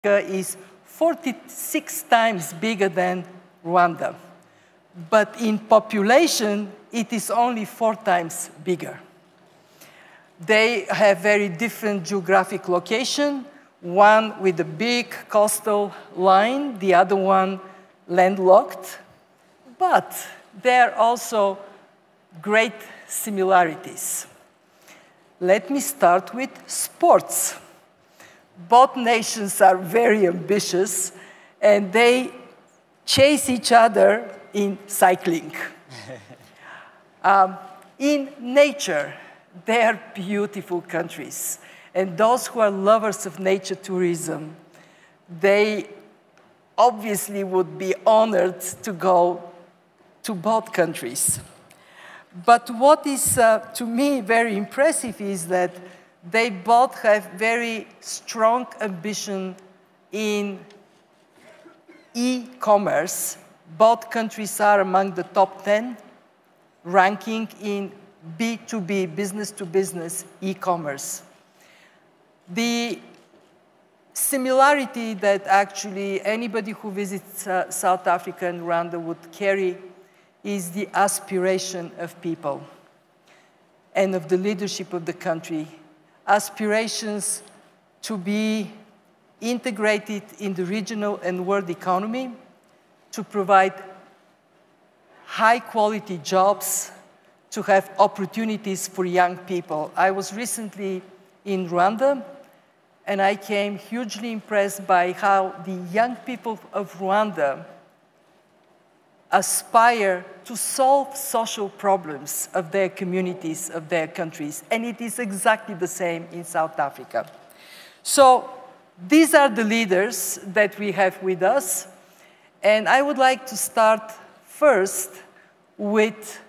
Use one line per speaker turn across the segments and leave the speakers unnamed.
is 46 times bigger than Rwanda. But in population, it is only 4 times bigger. They have very different geographic location, one with a big coastal line, the other one landlocked. But there are also great similarities. Let me start with sports. Both nations are very ambitious, and they chase each other in cycling. In nature, they are beautiful countries. And those who are lovers of nature tourism, they obviously would be honored to go to both countries. But what is, to me, very impressive is that they both have very strong ambition in e-commerce. Both countries are among the top 10 ranking in B2B, business-to-business e-commerce. The similarity that actually anybody who visits South Africa and Rwanda would carry is the aspiration of people and of the leadership of the country. Aspirations to be integrated in the regional and world economy, to provide high-quality jobs, to have opportunities for young people. I was recently in Rwanda, and I came hugely impressed by how the young people of Rwanda aspire to solve social problems of their communities, of their countries. And it is exactly the same in South Africa. So these are the leaders that we have with us. And I would like to start first with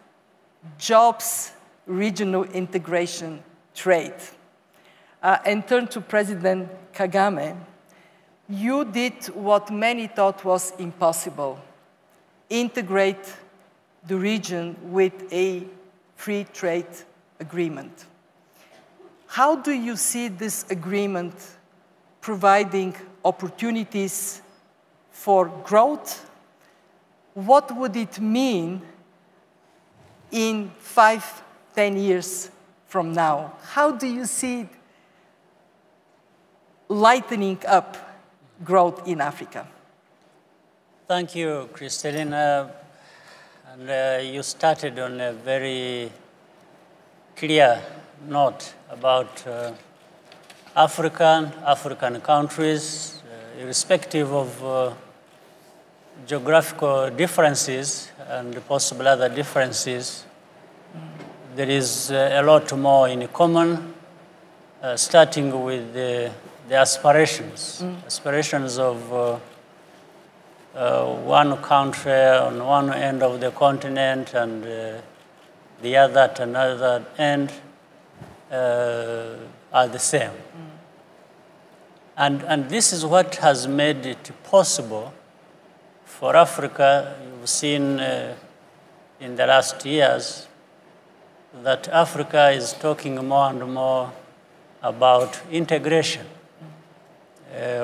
jobs, regional integration, trade. And turn to President Kagame. You did what many thought was impossible: integrate the region with a free trade agreement. How do you see this agreement providing opportunities for growth? What would it mean in 5, 10 years from now? How do you see it lightening up growth in Africa?
Thank you, Kristalina. And you started on a very clear note about African countries, irrespective of geographical differences and possible other differences. There is a lot more in common, starting with the aspirations, aspirations of one country on one end of the continent and the other at another end are the same. And this is what has made it possible for Africa. You've seen in the last years that Africa is talking more and more about integration,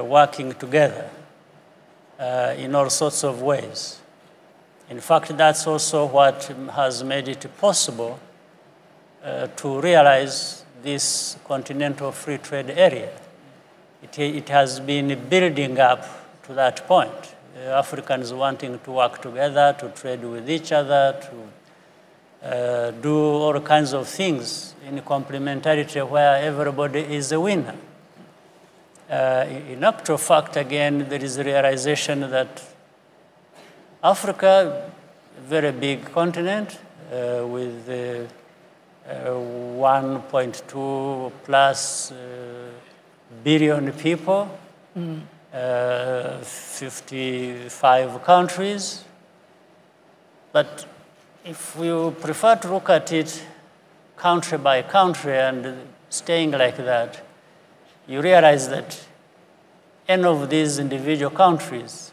working together in all sorts of ways. In fact, that's also what has made it possible to realize this continental free trade area. It has been building up to that point. Africans wanting to work together, to trade with each other, to do all kinds of things in complementarity where everybody is a winner. In actual fact, again, there is a realization that Africa, a very big continent with 1.2 plus billion people, 55 countries. But if you prefer to look at it country by country and staying like that, you realize that any of these individual countries,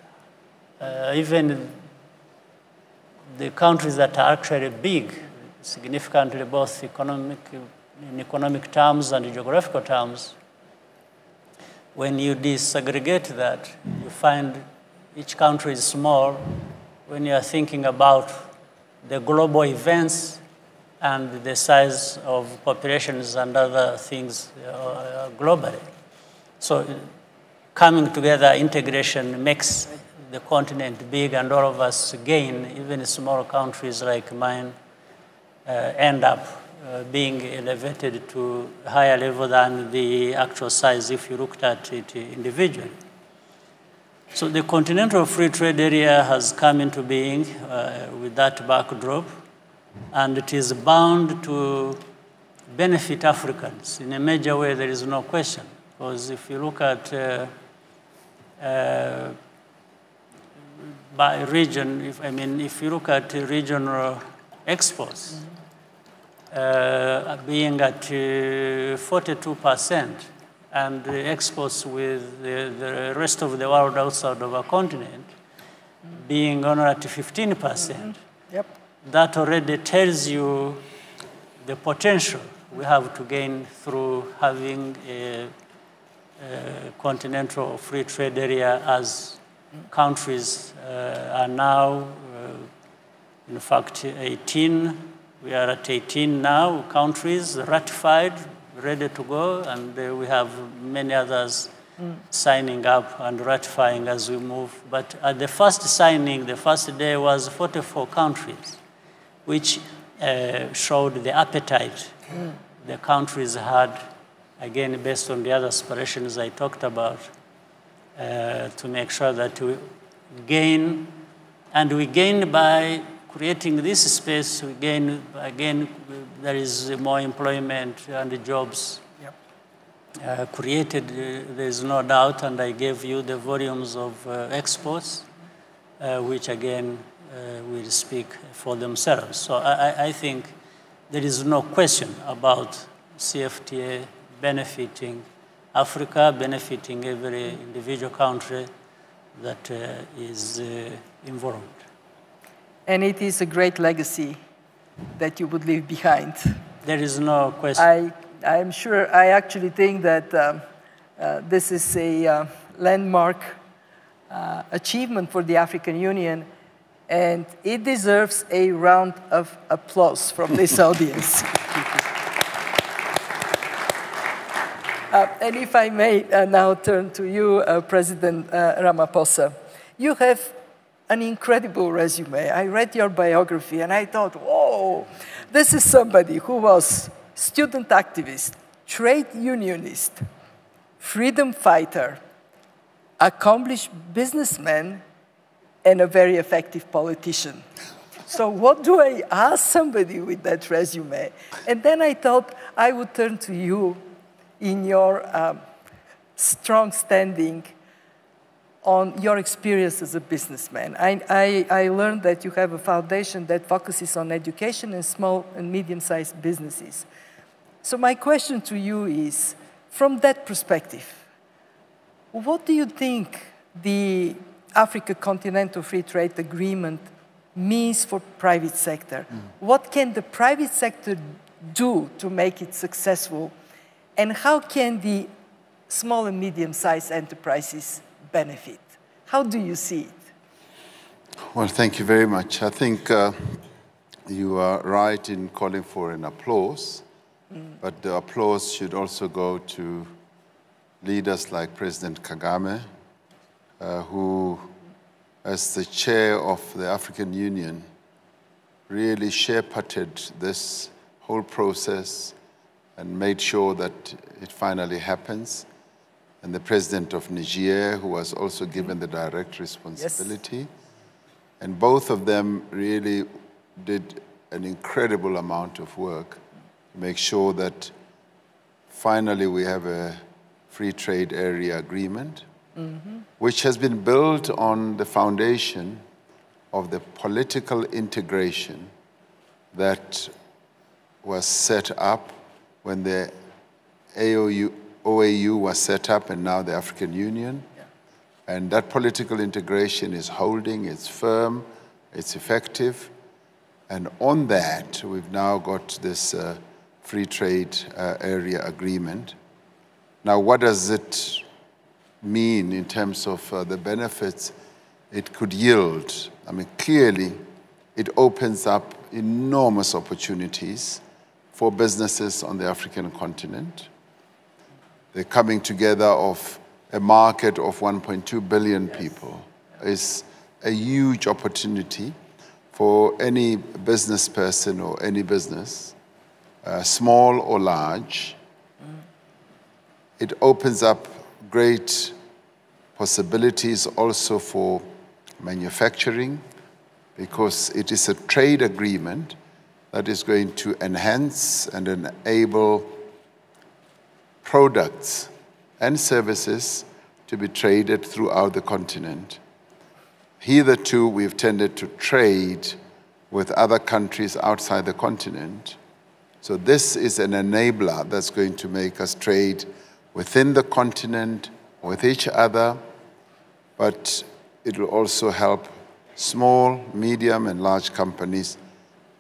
even the countries that are actually big, significantly both in economic terms and geographical terms, when you disaggregate that, you find each country is small when you are thinking about the global events and the size of populations and other things globally. So coming together, integration makes the continent big, and all of us gain. Even small countries like mine end up being elevated to a higher level than the actual size if you looked at it individually. So the Continental Free Trade Area has come into being with that backdrop, and it is bound to benefit Africans in a major way, there is no question. Because if you look at by region, if you look at regional exports, being at 42%, and the exports with the rest of the world outside of our continent being only at 15%,
Yep.
that already tells you the potential we have to gain through having a continental free trade area, as countries are now, in fact, 18. We are at 18 now, countries ratified, ready to go, and we have many others signing up and ratifying as we move. But at the first signing, the first day was 44 countries, which showed the appetite the countries had, again, based on the other aspirations I talked about, to make sure that we gain, and we gain by creating this space. We gain, again, there is more employment and jobs created, there is no doubt, and I gave you the volumes of exports, which again will speak for themselves. So I think there is no question about CFTA benefiting Africa, benefiting every individual country that is involved.
And it is a great legacy that you would leave behind.
There is no question.
I'm sure, I actually think that this is a landmark achievement for the African Union, and it deserves a round of applause from this audience. And if I may now turn to you, President Ramaphosa. You have an incredible resume. I read your biography and I thought, whoa, this is somebody who was student activist, trade unionist, freedom fighter, accomplished businessman, and a very effective politician. So what do I ask somebody with that resume? And then I thought I would turn to you in your strong standing on your experience as a businessman. I learned that you have a foundation that focuses on education and small and medium-sized businesses. So my question to you is, from that perspective, what do you think the Africa Continental Free Trade Agreement means for private sector? What can the private sector do to make it successful? And how can the small and medium-sized enterprises benefit? How do you see it?
Well, thank you very much. I think you are right in calling for an applause, but the applause should also go to leaders like President Kagame, who, as the chair of the African Union, really shepherded this whole process and made sure that it finally happens. And the president of Niger, who was also given the direct responsibility. Yes. And both of them really did an incredible amount of work to make sure that finally we have a free trade area agreement, which has been built on the foundation of the political integration that was set up when the OAU was set up, and now the African Union. Yeah. And that political integration is holding, it's firm, it's effective. And on that, we've now got this free trade area agreement. Now, what does it mean in terms of the benefits it could yield? I mean, clearly, it opens up enormous opportunities for businesses on the African continent. The coming together of a market of 1.2 billion people is a huge opportunity for any business person or any business, small or large. It opens up great possibilities also for manufacturing, because it is a trade agreement that is going to enhance and enable products and services to be traded throughout the continent. Hitherto, we've tended to trade with other countries outside the continent. So this is an enabler that's going to make us trade within the continent, with each other, but it will also help small, medium, and large companies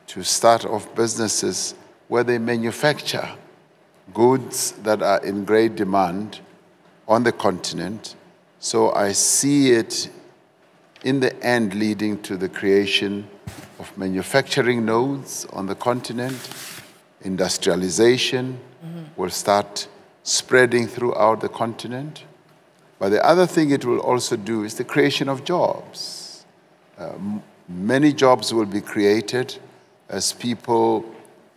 to start off businesses where they manufacture goods that are in great demand on the continent. So I see it in the end leading to the creation of manufacturing nodes on the continent. Industrialization will start spreading throughout the continent. But the other thing it will also do is the creation of jobs. Many jobs will be created as people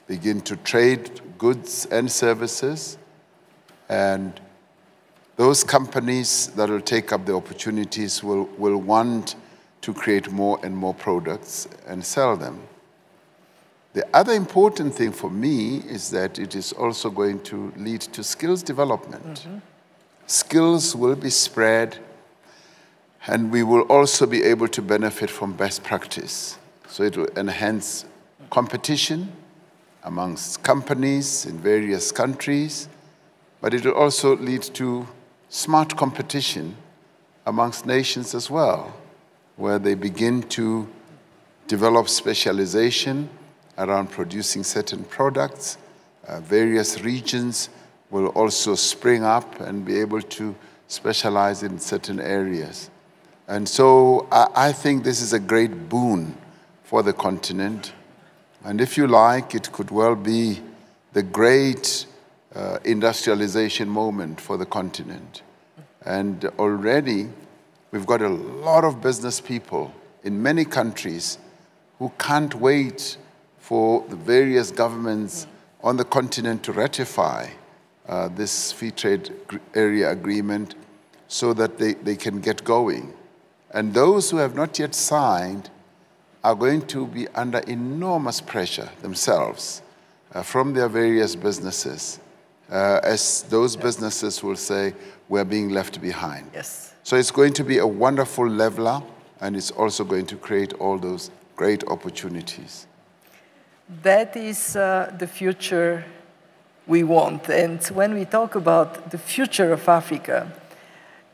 begin to trade goods and services, and those companies that will take up the opportunities will want to create more and more products and sell them. The other important thing for me is that it is also going to lead to skills development. Skills will be spread, and we will also be able to benefit from best practice. So it will enhance competition amongst companies in various countries, but it will also lead to smart competition amongst nations as well, where they begin to develop specialization around producing certain products. Various regions will also spring up and be able to specialize in certain areas. And so I think this is a great boon for the continent. And if you like, it could well be the great industrialization moment for the continent. And already, we've got a lot of business people in many countries who can't wait for the various governments on the continent to ratify this free trade area agreement so that they can get going. And those who have not yet signed are going to be under enormous pressure themselves from their various businesses, as those businesses will say, we're being left behind.
Yes.
So it's going to be a wonderful leveler, and it's also going to create all those great opportunities.
That is the future we want. And when we talk about the future of Africa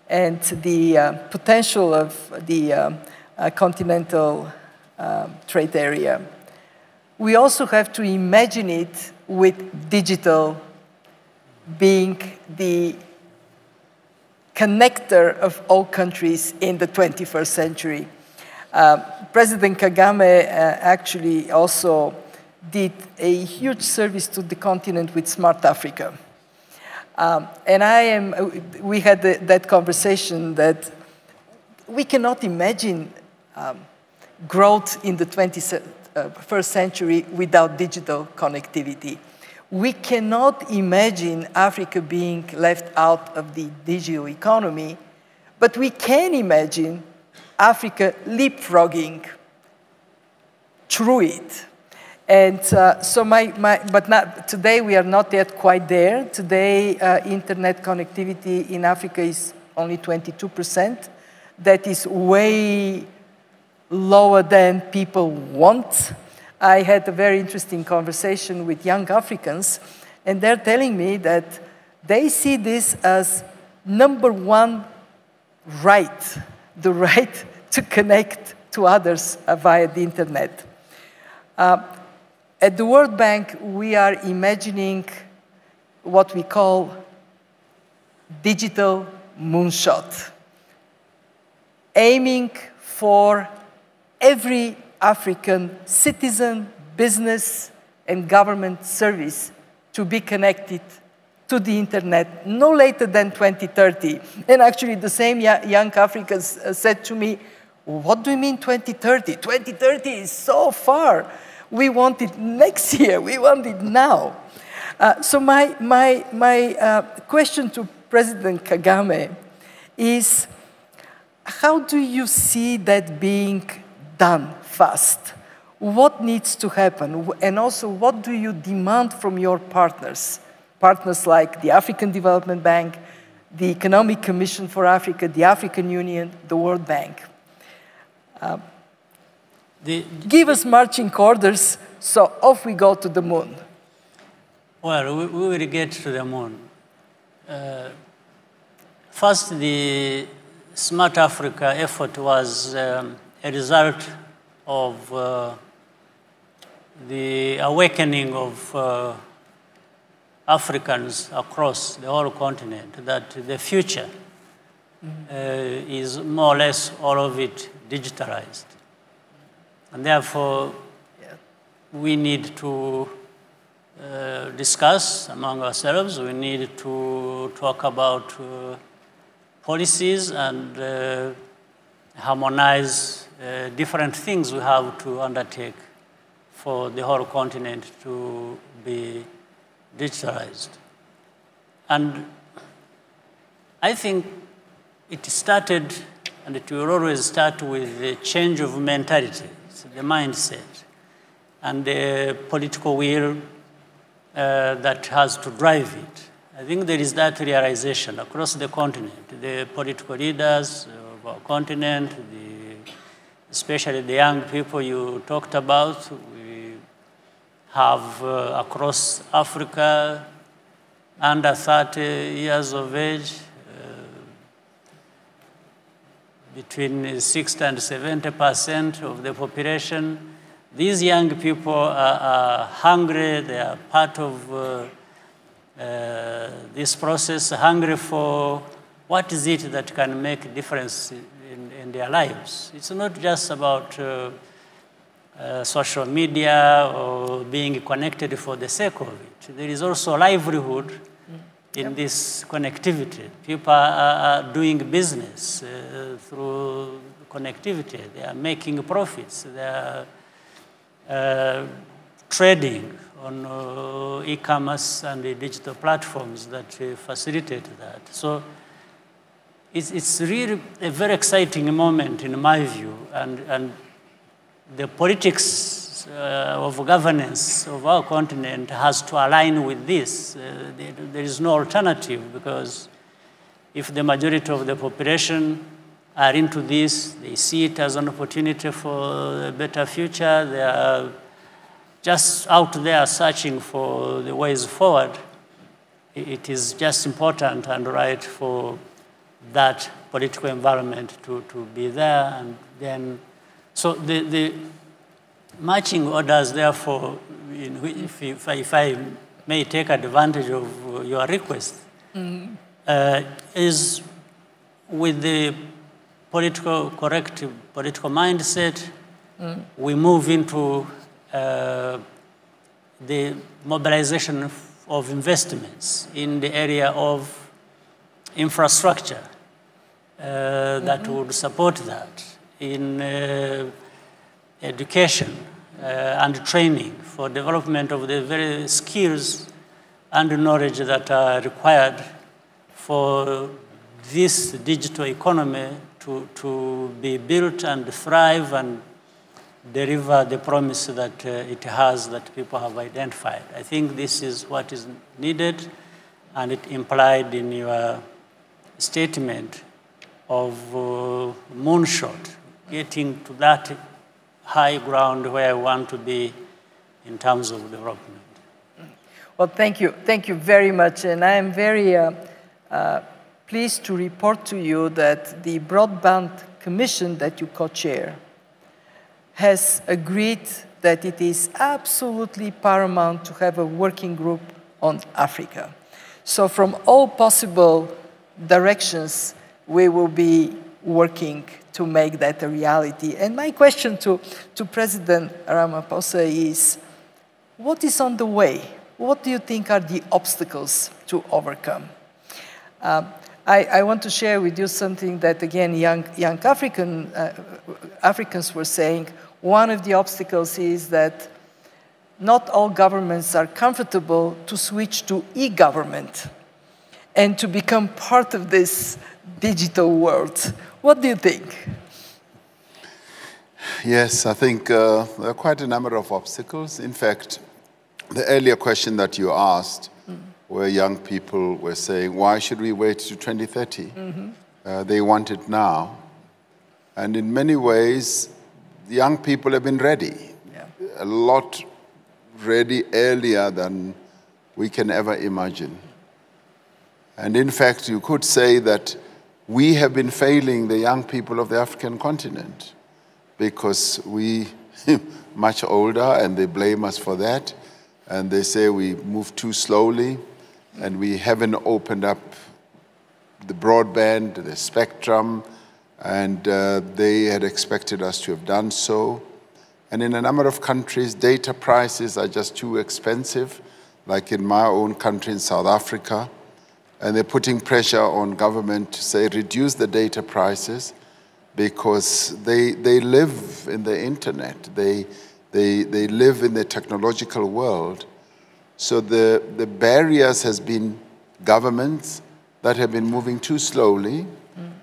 and the potential of the continental trade area, we also have to imagine it with digital being the connector of all countries in the 21st century. President Kagame actually also did a huge service to the continent with Smart Africa. And we had that conversation that we cannot imagine growth in the 21st century without digital connectivity. We cannot imagine Africa being left out of the digital economy, but we can imagine Africa leapfrogging through it. And but not, today we are not yet quite there. Today, internet connectivity in Africa is only 22%. That is way lower than people want. I had a very interesting conversation with young Africans, and they're telling me that they see this as #1 right, the right to connect to others via the internet. At the World Bank, we are imagining what we call digital moonshot, aiming for every African citizen, business, and government service to be connected to the internet no later than 2030. And actually the same young Africans said to me, what do you mean 2030? 2030 is so far. We want it next year, we want it now. So my question to President Kagame is, how do you see that being done fast? What needs to happen? And also, what do you demand from your partners? Partners like the African Development Bank, the Economic Commission for Africa, the African Union, the World Bank. Give us marching orders, so off we go to the moon.
Well, we will get to the moon. First, the Smart Africa effort was a result of the awakening of Africans across the whole continent, that the future is more or less all of it digitalized. And therefore, we need to discuss among ourselves, we need to talk about policies and harmonize different things we have to undertake for the whole continent to be digitalized. And I think it started, and it will always start with the change of mentality, the mindset, and the political will that has to drive it. I think there is that realization across the continent. The political leaders of our continent, especially the young people you talked about, we have across Africa under 30 years of age, between 60 and 70% of the population. These young people are hungry, they are part of this process, hungry for what is it that can make a difference in their lives. It's not just about social media or being connected for the sake of it. There is also livelihood in this connectivity. People are doing business through connectivity. They are making profits. They are trading on e-commerce and the digital platforms that facilitate that. So it's really a very exciting moment in my view, and the politics of governance of our continent has to align with this. There is no alternative, because if the majority of the population are into this, they see it as an opportunity for a better future, they are just out there searching for the ways forward, it is just important and right for that political environment to be there. And then, so the marching orders, therefore, if I may take advantage of your request, is with the political mindset, we move into the mobilization of investments in the area of infrastructure that would support that, in education and training for development of the very skills and knowledge that are required for this digital economy to be built and thrive and deliver the promise that it has, that people have identified. I think this is what is needed, and it implied in your statement of moonshot, getting to that high ground where I want to be in terms of development.
Well, thank you very much, and I am very pleased to report to you that the Broadband Commission that you co-chair has agreed that it is absolutely paramount to have a working group on Africa. So from all possible directions we will be working to make that a reality. And my question to President Ramaphosa is, what is on the way? What do you think are the obstacles to overcome? I want to share with you something that, again, young Africans were saying. One of the obstacles is that not all governments are comfortable to switch to e-government and to become part of this digital world. What do you think?
Yes, I think there are quite a number of obstacles. In fact, the earlier question that you asked, where young people were saying, why should we wait to 2030? They want it now. And in many ways, the young people have been ready. Yeah. A lot ready earlier than we can ever imagine. And in fact, you could say that we have been failing the young people of the African continent because we much older, and they blame us for that. And they say we move too slowly, and we haven't opened up the broadband, the spectrum, and they had expected us to have done so. And in a number of countries, data prices are just too expensive, like in my own country in South Africa. And they're putting pressure on government to say, reduce the data prices, because they live in the internet. They live in the technological world. So the barriers has been governments that have been moving too slowly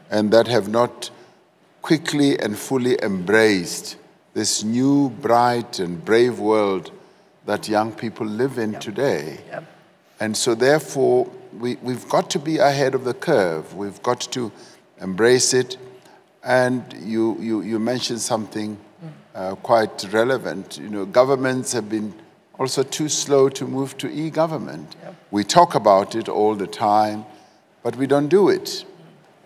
and that have not quickly and fully embraced this new, bright, and brave world that young people live in today. Yep. And so therefore, we've got to be ahead of the curve. We've got to embrace it. And you mentioned something quite relevant. You know, governments have been also too slow to move to e-government. Yep. We talk about it all the time, but we don't do it.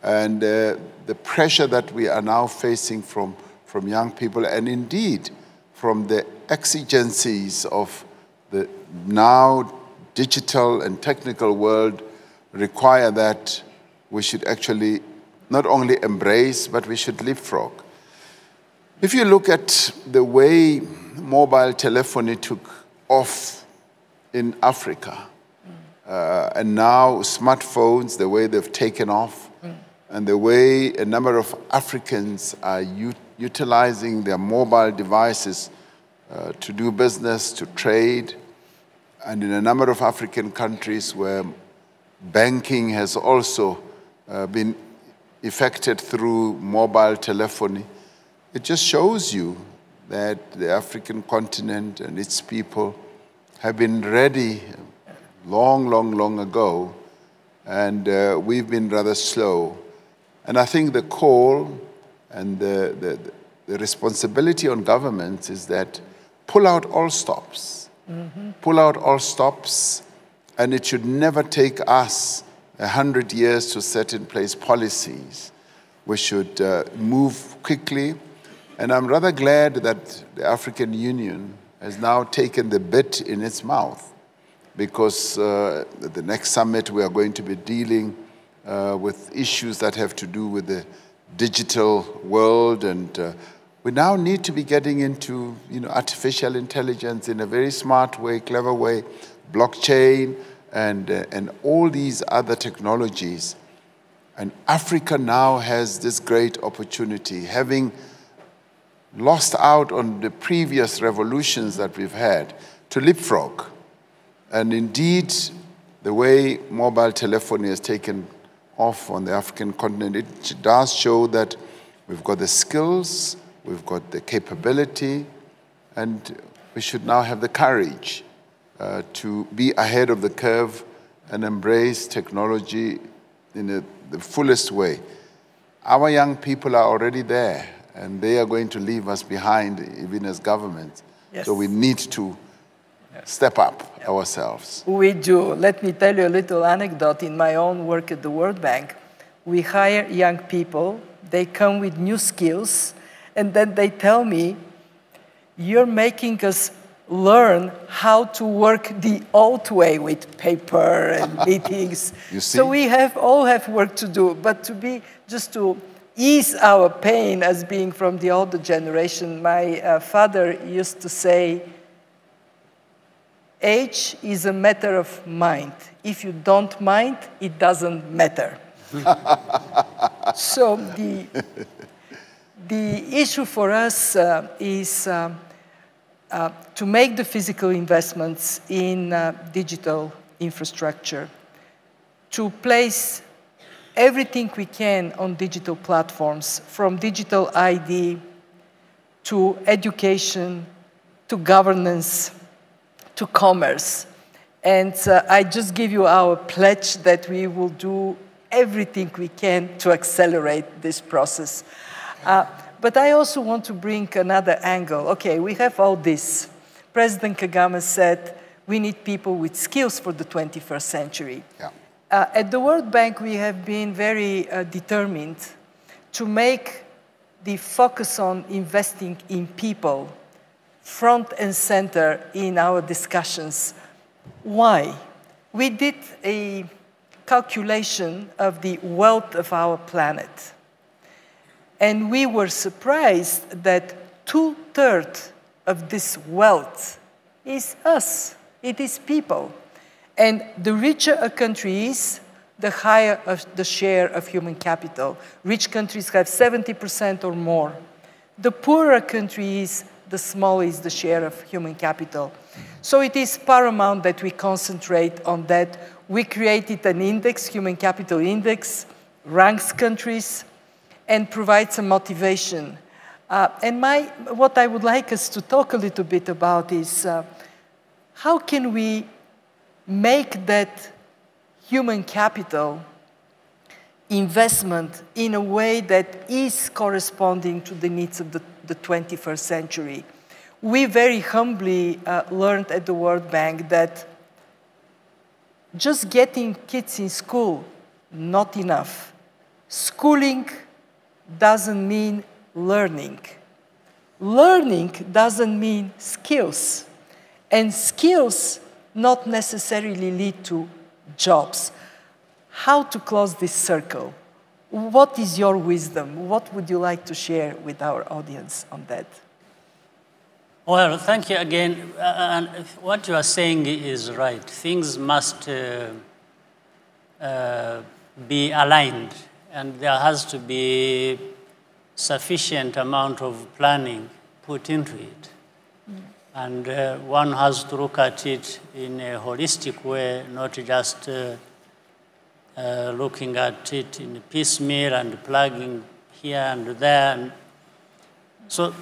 And the pressure that we are now facing from young people, and indeed from the exigencies of the now digital and technical world, require that we should actually not only embrace, but we should leapfrog. If you look at the way mobile telephony took off in Africa, and now smartphones, the way they've taken off, and the way a number of Africans are utilizing their mobile devices to do business, to trade, and in a number of African countries where banking has also been effected through mobile telephony, it just shows you that the African continent and its people have been ready long ago, and we've been rather slow. And I think the call and the responsibility on governments is that pull out all stops. Pull out all stops, and it should never take us 100 years to set in place policies. We should move quickly, and I'm rather glad that the African Union has now taken the bit in its mouth, because at the next summit we are going to be dealing with issues that have to do with the digital world, and we now need to be getting into artificial intelligence in a very smart way, clever way, blockchain, and all these other technologies. And Africa now has this great opportunity, having lost out on the previous revolutions that we've had, to leapfrog. And indeed, the way mobile telephony has taken off on the African continent, it does show that we've got the skills, we've got the capability, and we should now have the courage to be ahead of the curve and embrace technology in the fullest way. Our young people are already there, and they are going to leave us behind, even as governments. Yes. So we need to step up ourselves.
We do. Let me tell you a little anecdote. In my own work at the World Bank, we hire young people, they come with new skills, and then they tell me, you're making us learn how to work the old way with paper and meetings.
You see?
So we all have work to do, but just to ease our pain as being from the older generation, my father used to say, age is a matter of mind. If you don't mind, it doesn't matter. So the issue for us is to make the physical investments in digital infrastructure, to place everything we can on digital platforms, from digital ID to education, to governance, to commerce. And I just give you our pledge that we will do everything we can to accelerate this process. But I also want to bring another angle. Okay, we have all this. President Kagame said we need people with skills for the 21st century.
Yeah.
At the World Bank, we have been very determined to make the focus on investing in people front and center in our discussions. Why? We did a calculation of the wealth of our planet. And we were surprised that 2/3 of this wealth is us. It is people. And the richer a country is, the higher the share of human capital. Rich countries have 70% or more. The poorer a country is, the smaller is the share of human capital. So it is paramount that we concentrate on that. We created an index, human capital index, ranks countries, and provides some motivation. What I would like us to talk a little bit about is how can we make that human capital investment in a way that is corresponding to the needs of the 21st century. We very humbly learned at the World Bank that just getting kids in school, not enough. Schooling doesn't mean learning. Learning doesn't mean skills. And skills not necessarily lead to jobs. How to close this circle? What is your wisdom? What would you like to share with our audience on that?
Well, thank you again. And what you are saying is right. Things must be aligned, and there has to be sufficient amount of planning put into it. And one has to look at it in a holistic way, not just looking at it in piecemeal and plugging here and there. So,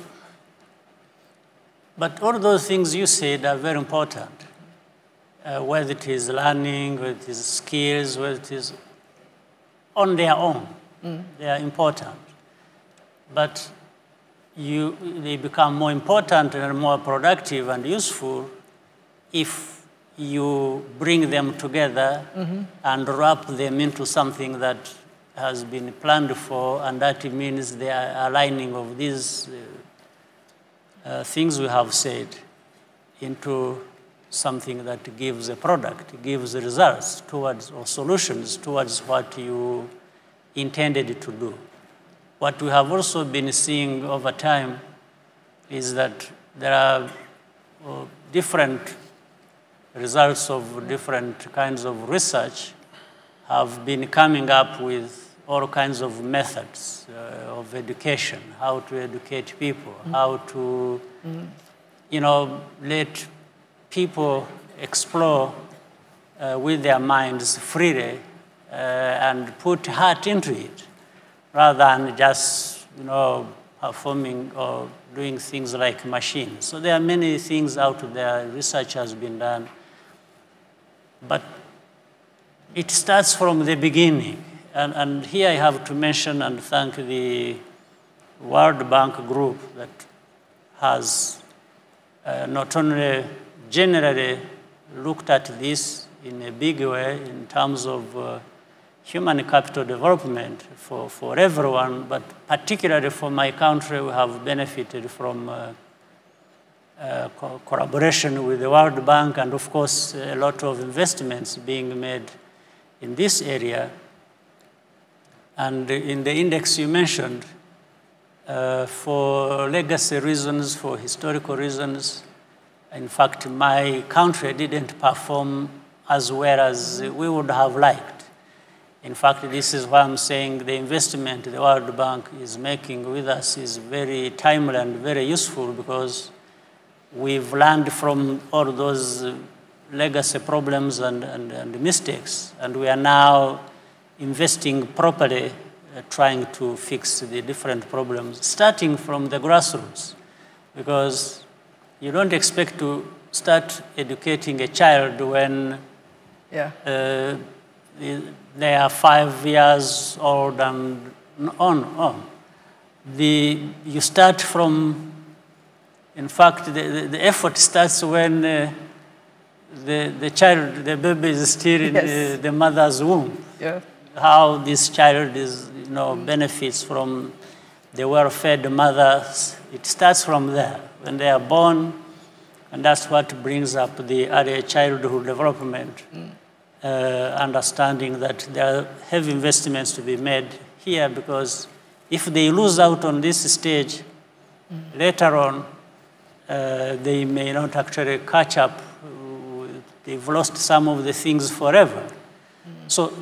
but all those things you said are very important, whether it is learning, whether it is skills, whether it is on their own. They are important. But they become more important and more productive and useful if you bring them together and wrap them into something that has been planned for, and that means the aligning of these things we have said into something that gives a product, gives results towards, or solutions towards what you intended to do. What we have also been seeing over time is that there are different results of different kinds of research have been coming up with all kinds of methods of education, how to educate people, how to, let people explore with their minds freely and put heart into it, rather than just, performing or doing things like machines. So there are many things out there, research has been done, but it starts from the beginning. And here I have to mention and thank the World Bank group that has not only generally looked at this in a big way in terms of human capital development for everyone, but particularly for my country, we have benefited from collaboration with the World Bank, and of course, a lot of investments being made in this area. And in the index you mentioned, for legacy reasons, for historical reasons, in fact, my country didn't perform as well as we would have liked. In fact, this is why I'm saying the investment the World Bank is making with us is very timely and very useful, because we've learned from all those legacy problems and mistakes, and we are now investing properly, trying to fix the different problems, starting from the grassroots, because you don't expect to start educating a child when they are 5 years old and on. You start from, in fact, the effort starts when the child, the baby is still in the mother's womb.
Yeah.
How this child is, benefits from the well-fed mothers. It starts from there, when they are born, and that's what brings up the early childhood development, understanding that there are heavy investments to be made here, because if they lose out on this stage, later on, they may not actually catch up. They've lost some of the things forever. So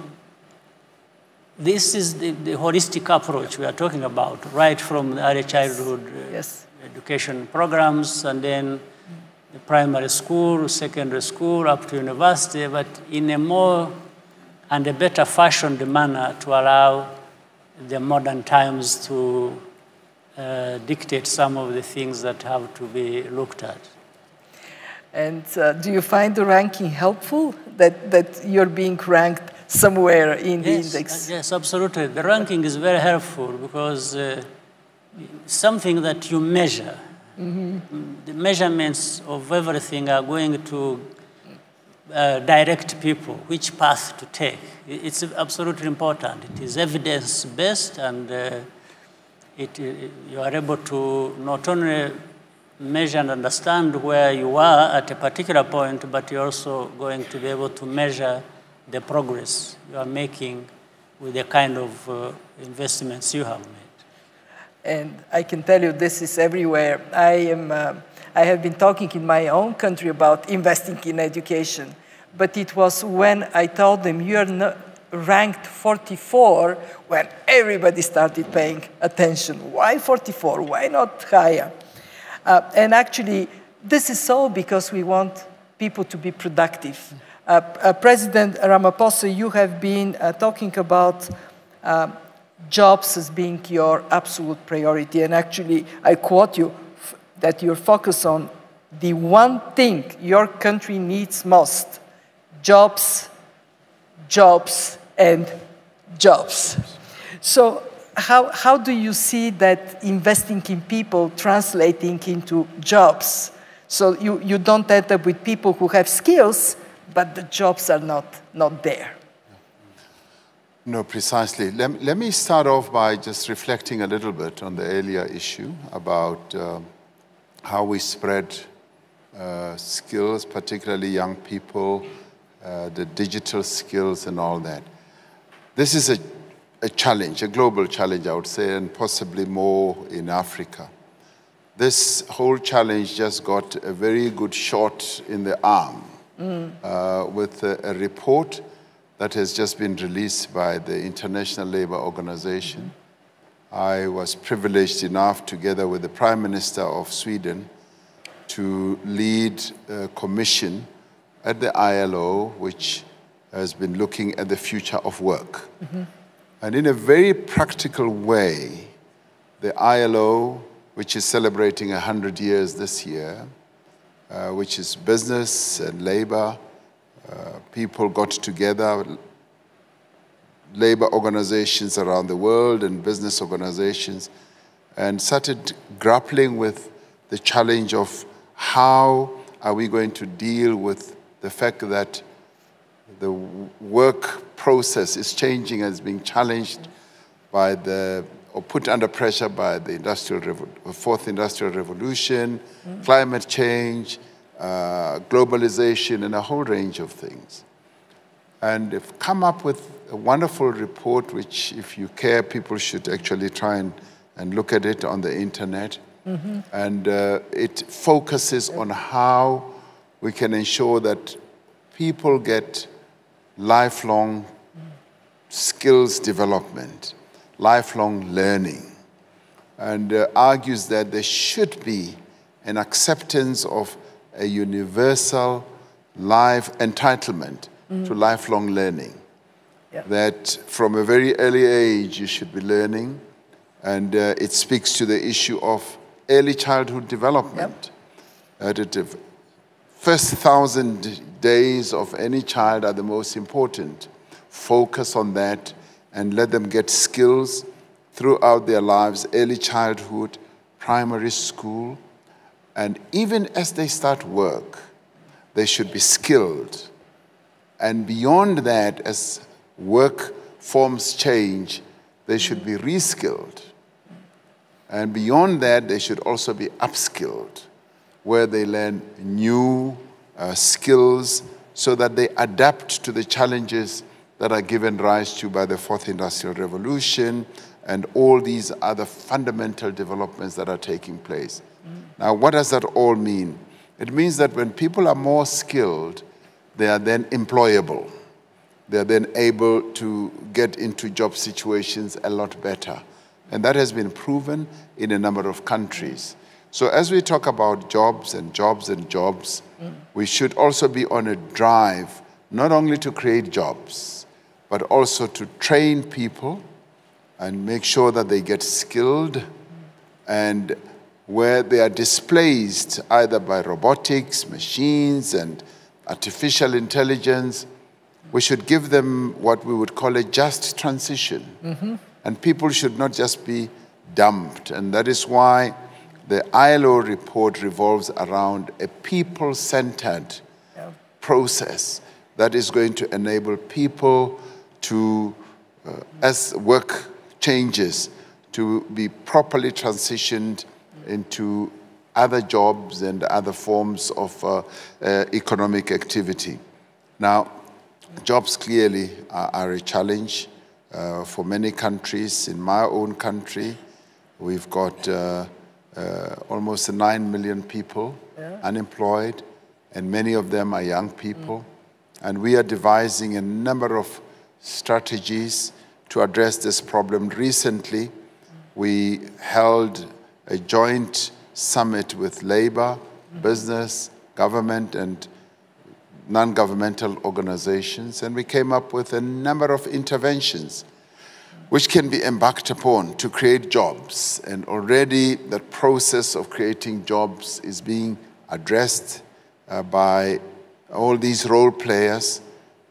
this is the holistic approach we are talking about, right from the early childhood education programs, and then the primary school, secondary school, up to university, but in a more and a better fashioned manner to allow the modern times to dictate some of the things that have to be looked at.
And do you find the ranking helpful, that you're being ranked somewhere in the index?
Yes, absolutely. The ranking is very helpful, because something that you measure. The measurements of everything are going to direct people which path to take. It's absolutely important. It is evidence-based, and you are able to not only measure and understand where you are at a particular point, but you're also going to be able to measure the progress you are making with the kind of investments you have made.
And I can tell you this is everywhere. I have been talking in my own country about investing in education, but it was when I told them you are ranked 44 when everybody started paying attention. Why 44? Why not higher? And actually, this is so because we want people to be productive. President Ramaphosa, you have been talking about jobs as being your absolute priority. And actually, I quote you, that you're focused on the one thing your country needs most: jobs, jobs, and jobs. So how do you see that investing in people translating into jobs? So you don't end up with people who have skills, but the jobs are not there.
No, precisely. Let me start off by just reflecting a little bit on the earlier issue about how we spread skills, particularly young people, the digital skills and all that. This is a challenge, a global challenge, I would say, and possibly more in Africa. This whole challenge just got a very good shot in the arm with a report that has just been released by the International Labour Organization. I was privileged enough, together with the Prime Minister of Sweden, to lead a commission at the ILO, which has been looking at the future of work. And in a very practical way, the ILO, which is celebrating 100 years this year, which is business and labor, people got together, labor organizations around the world and business organizations, and started grappling with the challenge of how are we going to deal with the fact that the work process is changing and is being challenged by the or put under pressure by the fourth industrial revolution, climate change, globalization, and a whole range of things. And they've come up with a wonderful report, which, if you care, people should actually try and look at it on the internet. And it focuses on how we can ensure that people get lifelong skills development, lifelong learning, and argues that there should be an acceptance of a universal life entitlement to lifelong learning. Yeah. That from a very early age you should be learning, and it speaks to the issue of early childhood development. Yep. The first 1,000 days of any child are the most important. Focus on that and let them get skills throughout their lives, early childhood, primary school, and even as they start work, they should be skilled. And beyond that, as work forms change, they should be reskilled. And beyond that, they should also be upskilled, where they learn new skills so that they adapt to the challenges that are given rise to by the fourth industrial revolution and all these other fundamental developments that are taking place. Now, what does that all mean? It means that when people are more skilled, they are then employable. They are then able to get into job situations a lot better. And that has been proven in a number of countries. So as we talk about jobs and jobs and jobs, we should also be on a drive, not only to create jobs, but also to train people and make sure that they get skilled, and where they are displaced either by robotics, machines, and artificial intelligence, we should give them what we would call a just transition. And people should not just be dumped. And that is why the ILO report revolves around a people-centered process that is going to enable people to, as work changes, to be properly transitioned into other jobs and other forms of economic activity. Now, jobs clearly are a challenge for many countries. In my own country, we've got almost 9 million people unemployed, and many of them are young people. And we are devising a number of strategies to address this problem. Recently, we held a joint summit with labor, business, government, and non-governmental organizations, and we came up with a number of interventions which can be embarked upon to create jobs. And already the process of creating jobs is being addressed by all these role players,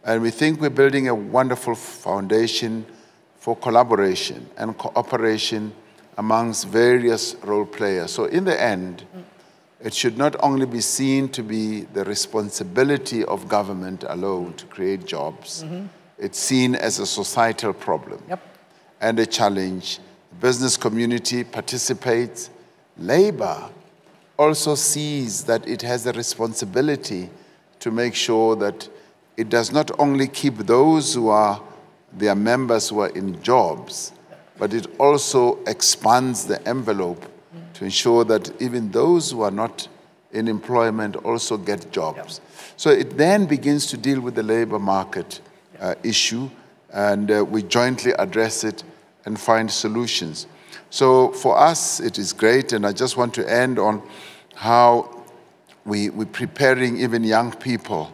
and we think we're building a wonderful foundation for collaboration and cooperation amongst various role players. So in the end, it should not only be seen to be the responsibility of government alone to create jobs. It's seen as a societal problem and a challenge. The business community participates. Labor also sees that it has a responsibility to make sure that it does not only keep those who are their members who are in jobs, but it also expands the envelope to ensure that even those who are not in employment also get jobs. So it then begins to deal with the labor market issue, and we jointly address it and find solutions. So for us, it is great, and I just want to end on how we're preparing even young people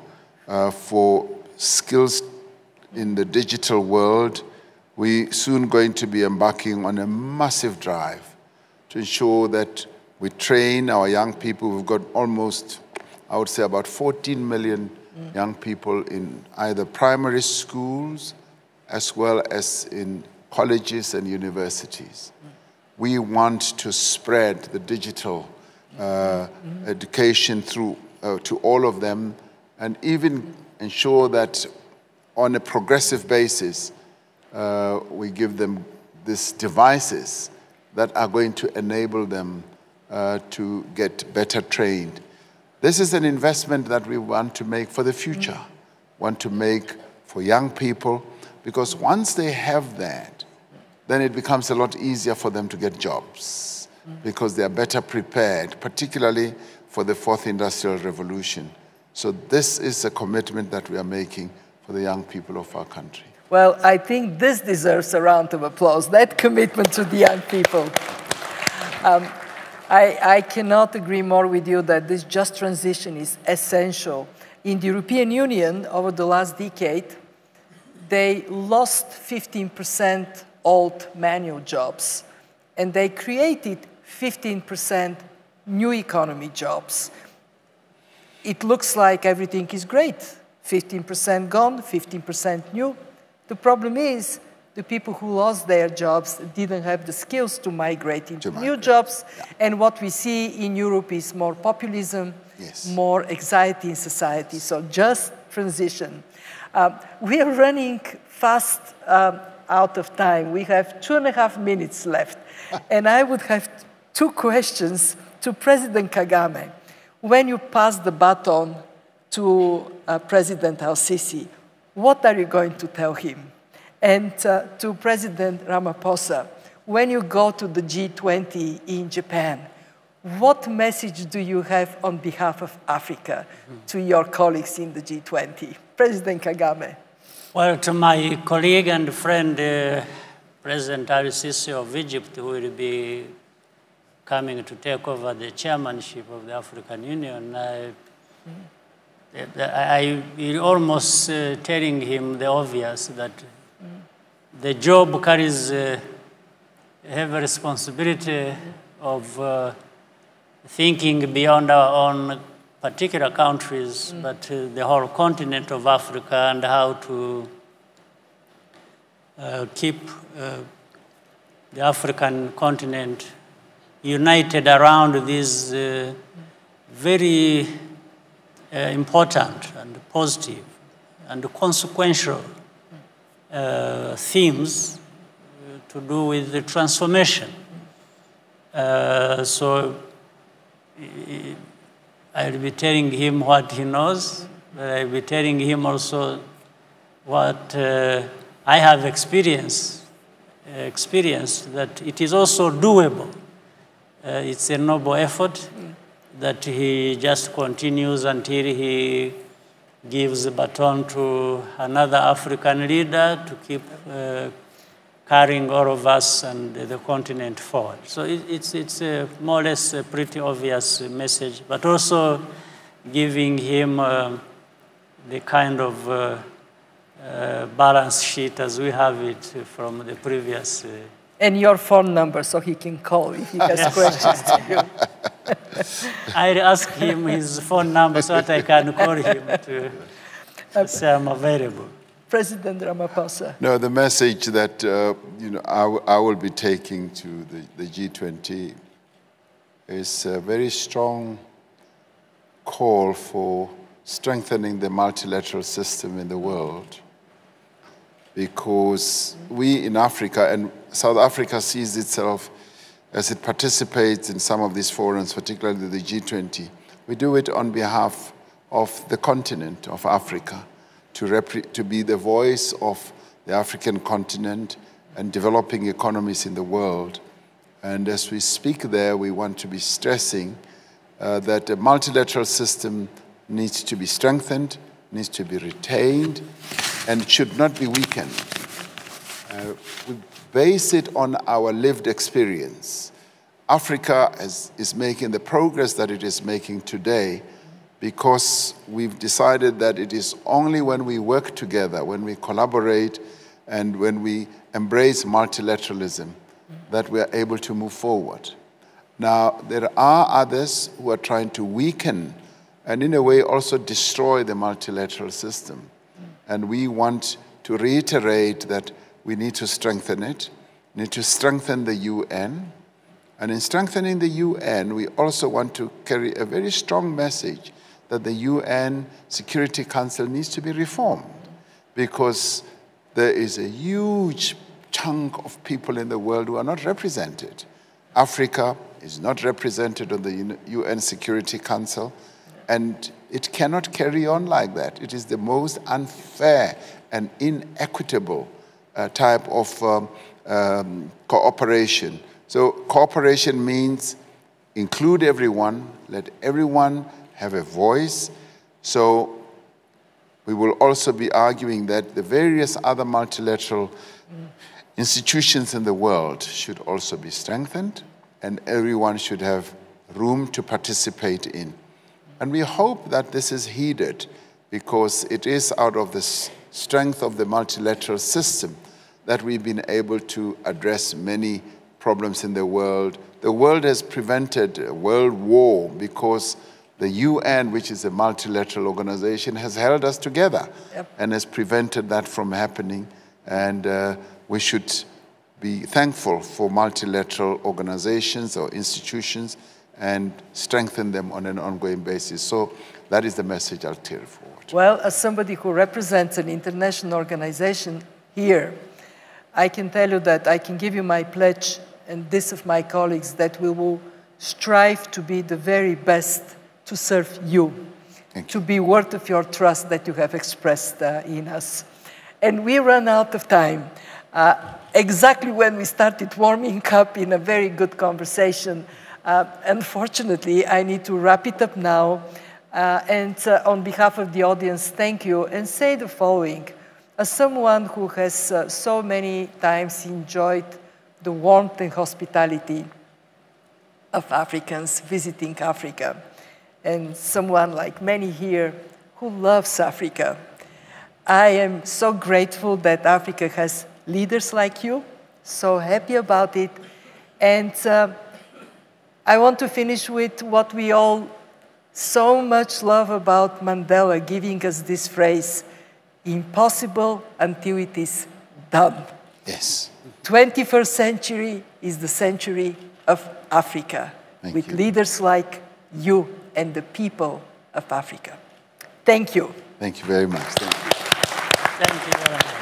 for skills in the digital world. We're soon going to be embarking on a massive drive to ensure that we train our young people. We've got almost, I would say, about 14 million young people in either primary schools as well as in colleges and universities. We want to spread the digital education through to all of them, and even ensure that on a progressive basis, we give them these devices that are going to enable them to get better trained. This is an investment that we want to make for the future, want to make for young people, because once they have that, then it becomes a lot easier for them to get jobs, because they are better prepared, particularly for the fourth industrial revolution. So this is a commitment that we are making for the young people of our country.
Well, I think this deserves a round of applause, that commitment to the young people. I cannot agree more with you that this just transition is essential. In the European Union, over the last decade, they lost 15% old manual jobs, and they created 15% new economy jobs. It looks like everything is great. 15% gone, 15% new. The problem is the people who lost their jobs didn't have the skills to migrate into new jobs. Yeah. And what we see in Europe is more populism, more anxiety in society. So just transition. We are running fast out of time. We have 2.5 minutes left. And I would have two questions to President Kagame. When you pass the baton to President al-Sisi, what are you going to tell him? And to President Ramaphosa, when you go to the G20 in Japan, what message do you have on behalf of Africa to your colleagues in the G20? President Kagame.
Well, to my colleague and friend, President al-Sisi of Egypt, who will be coming to take over the chairmanship of the African Union, I almost telling him the obvious, that the job carries a heavy responsibility of thinking beyond our own particular countries, but the whole continent of Africa, and how to keep the African continent united around these very important and positive and consequential themes to do with the transformation. So I'll be telling him what he knows, but I'll be telling him also what I have experienced, that it is also doable. It's a noble effort that he just continues until he gives the baton to another African leader to keep carrying all of us and the continent forward. So it's more or less a pretty obvious message, but also giving him the kind of balance sheet as we have it from the previous.
And your phone number so he can call if he has questions to you.
I'll ask him his phone number so that I can call him to say I'm available.
President Ramaphosa.
No, the message that I will be taking to the G20 is a very strong call for strengthening the multilateral system in the world, because we in Africa, and South Africa sees itself as it participates in some of these forums, particularly the G20, we do it on behalf of the continent of Africa, to be the voice of the African continent and developing economies in the world. And as we speak there, we want to be stressing that the multilateral system needs to be strengthened, needs to be retained, and should not be weakened. We base it on our lived experience. Africa is making the progress that it is making today because we've decided that it is only when we work together, when we collaborate, and when we embrace multilateralism that we are able to move forward. Now, there are others who are trying to weaken and in a way also destroy the multilateral system. And we want to reiterate that we need to strengthen it, need to strengthen the UN. And in strengthening the UN, we also want to carry a very strong message that the UN Security Council needs to be reformed, because there is a huge chunk of people in the world who are not represented. Africa is not represented on the UN Security Council, and it cannot carry on like that. It is the most unfair and inequitable type of cooperation. So cooperation means include everyone, let everyone have a voice. So we will also be arguing that the various other multilateral institutions in the world should also be strengthened, and everyone should have room to participate in. And we hope that this is heeded, because it is out of the strength of the multilateral system that we've been able to address many problems in the world. The world has prevented a world war because the UN, which is a multilateral organization, has held us together and has prevented that from happening. And we should be thankful for multilateral organizations or institutions and strengthen them on an ongoing basis. So that is the message I'll carry forward.
Well, as somebody who represents an international organization here, I can tell you that I can give you my pledge and this of my colleagues that we will strive to be the very best to serve you, to be worth of your trust that you have expressed in us. And we run out of time. Exactly when we started warming up in a very good conversation. Unfortunately, I need to wrap it up now. And on behalf of the audience, thank you, and say the following. As someone who has so many times enjoyed the warmth and hospitality of Africans visiting Africa, and someone like many here who loves Africa, I am so grateful that Africa has leaders like you, so happy about it. And I want to finish with what we all so much love about Mandela, giving us this phrase, impossible until it is done.
Yes.
21st century is the century of Africa, with leaders like you and the people of Africa. Thank you.
Thank you very much. Thank you.
Thank you very much.